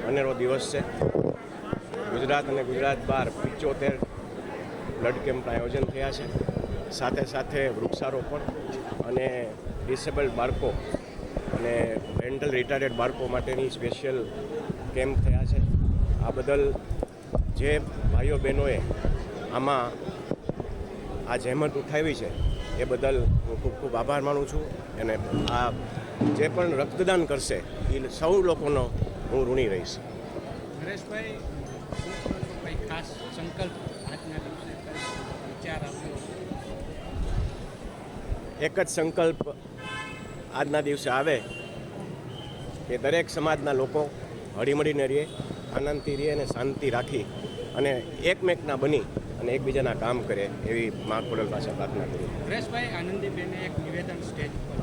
અનેરો દિવસ છે. ગુજરાત અને ગુજરાત બહાર 75 બ્લડ કેમ્પના આયોજન થયા છે. સાથે સાથે વૃક્ષારોપણ અને ડિસેબલ્ડ બાળકો અને મેન્ટલ રિટાયર્ડ બાળકો માટેની સ્પેશિયલ કેમ્પ થયા છે. આ બદલ જે ભાઈઓ બહેનોએ આમાં આ જહેમત ઉઠાવી છે એ બદલ હું ખૂબ ખૂબ આભાર માનું છું. અને આ જે પણ રક્તદાન કરશે એ સૌ લોકોનો હું ઋણી રહીશ. નરેશભાઈ, ખાસ સંકલ્પ આજના દિવસે વિચાર આવ્યો? એક જ સંકલ્પ આજના દિવસે આવે કે દરેક સમાજના લોકો હળીમળીને રહે, આનંદથી રહે અને શાંતિ રાખી અને એકમેકના બની અને એકબીજાના કામ કરે એવી મા ખોડલ પાસે પ્રાર્થના કરું. નરેશભાઈ, આનંદીબેને એક નિવેદન સ્ટેજ પર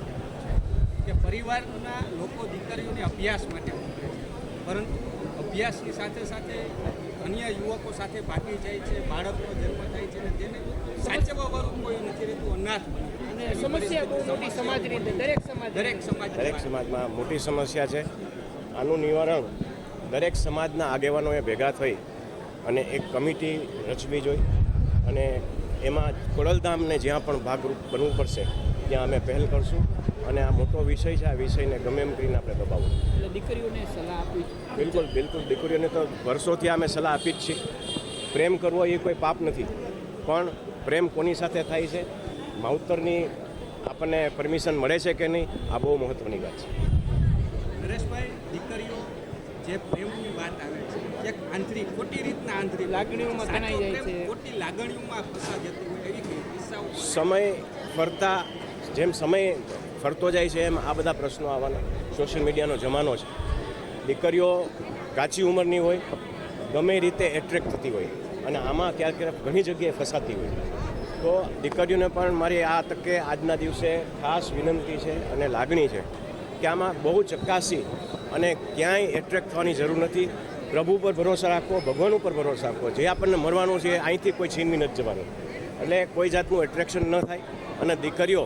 કે પરિવારના લોકો દીકરીઓને અભ્યાસ માટે મોકલે છે, પરંતુ અભ્યાસની સાથે સાથે અન્ય યુવકો સાથે ભાગી જાય છે, બાળકનો જન્મ થાય છે અને તેને સાચવવાવાળું કોઈ નથી રહેતું, અનાથ બને. અને સમસ્યા બહુ મોટી સમાજની દરેક સમાજમાં મોટી સમસ્યા છે. આનું નિવારણ દરેક સમાજના આગેવાનોએ ભેગા થઈ અને એક કમિટી રચવી જોઈએ અને એમાં ખોડલધામને જ્યાં પણ ભાગરૂપ બનવું પડશે ત્યાં અમે પહેલ કરશું. અને આ મોટો વિષય છે, આ વિષયને ગમે એમ કરીને આપણે દબાવવું. એટલે દીકરીઓને સલાહ આપી? બિલકુલ દીકરીઓને તો વર્ષોથી અમે સલાહ આપી જ છીએ. પ્રેમ કરવો એ કોઈ પાપ નથી, પણ પ્રેમ કોની સાથે થાય છે, માવતરની આપણને પરમિશન મળે છે કે નહીં, આ બહુ મહત્ત્વની વાત છે. નરેશભાઈ, દીકરીઓ જે પ્રેમની વાત આવે છે, એક આંતરિક ખોટી રીતના આંતરિક લાગણીઓમાં તણાઈ જાય છે, ખોટી લાગણીઓમાં ફસા જતી હોય એવી કિસ્સાઓ જેમ સમય ફરતો જાય છે એમ આ બધા પ્રશ્નો આવવાના. સોશિયલ મીડિયાનો જમાનો છે. દીકરીઓ કાચી ઉંમરની હોય, ગમે રીતે એટ્રેક્ટ થતી હોય અને આમાં ક્યારેક ઘણી જગ્યાએ ફસાતી હોય. તો દીકરીઓને પણ મારી આ તકે આજના દિવસે ખાસ વિનંતી છે અને લાગણી છે કે આમાં બહુ ચકાસી અને ક્યાંય એટ્રેક્ટ થવાની જરૂર નથી. પ્રભુ પર ભરોસા રાખવો, ભગવાન ઉપર ભરોસા રાખવો. જે આપણને મળવાનું છે અહીંથી કોઈ છીનવી નથી જવાનું. એટલે કોઈ જાતનું એટ્રેક્શન ન થાય અને દીકરીઓ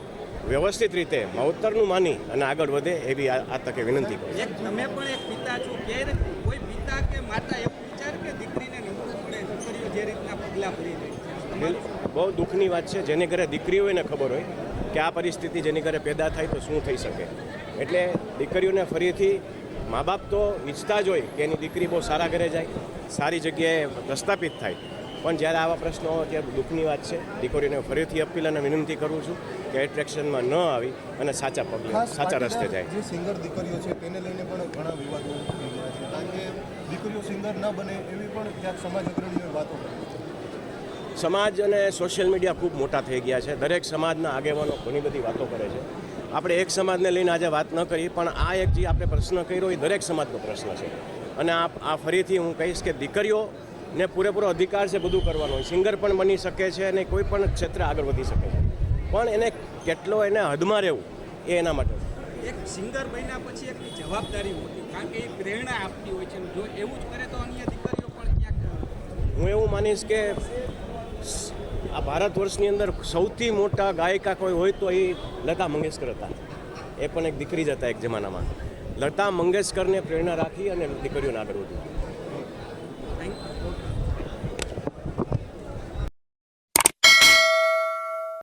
વ્યવસ્થિત રીતે માવતરનું માની અને આગળ વધે એવી આ તકે વિનંતી કરું. તમે પણ એક પિતા છો, ક્યારે કોઈ પિતા કે માતા એવું વિચારે કે દીકરીને નમવું પડે, દીકરીઓ જે રીતના પગલાં ભરી રહી છે? બહુ દુઃખની વાત છે. જેની ઘરે દીકરી હોય ને ખબર હોય કે આ પરિસ્થિતિ જેની ઘરે પેદા થાય તો શું થઈ શકે. એટલે દીકરીઓને ફરીથી મા બાપ તો ઈચ્છતા જ હોય કે એની દીકરી બહુ સારા ઘરે જાય, સારી જગ્યાએ પ્રસ્થાપિત થાય, પણ જ્યારે આવા પ્રશ્નો હોય ત્યારે દુઃખની વાત છે. દીકરીઓને ફરીથી અપીલ અને વિનંતી કરું છું કે એટ્રેક્શનમાં ન આવી અને સાચા પગલાં, સાચા રસ્તે જાય. જે સિંગર દીકરીઓ છે તેને લઈને પણ ઘણા વિવાદો થઈ રહ્યા છે, કારણ કે દીકરીઓ સિંગર ન બને એવી પણ ક્યાંક સમાજ અગ્રણીઓએ વાતો કરી. સમાજ અને સોશિયલ મીડિયા ખૂબ મોટા થઈ ગયા છે. દરેક સમાજના આગેવાનો ઘણી બધી વાતો કરે છે. આપણે એક સમાજને લઈને આજે વાત ન કરી, પણ આ એક જે આપણે પ્રશ્ન કર્યો એ દરેક સમાજનો પ્રશ્ન છે. અને આ ફરીથી હું કહીશ કે દીકરીઓને પૂરેપૂરો અધિકાર છે બધું કરવાનો. સિંગર પણ બની શકે છે અને કોઈ પણ ક્ષેત્રે આગળ વધી શકે છે, પણ એને કેટલો એને હદમાં રહેવું એ એના માટે. એક સિંગર બન્યા પછી એકની જવાબદારી મોટી, કારણ કે એ પ્રેરણા આપતી હોય છે. જો એવું જ કરે તો અન્ય દીકરીઓ પણ ક્યાંક. હું એવું માનીશ કે આ ભારત વર્ષની અંદર સૌથી મોટા ગાયિકા કોઈ હોય તો એ લતા મંગેશકર હતા. એ પણ એક દીકરી જ હતા એક જમાનામાં. લતા મંગેશકરને પ્રેરણા રાખી અને દીકરીઓને આગળ વધ્યું.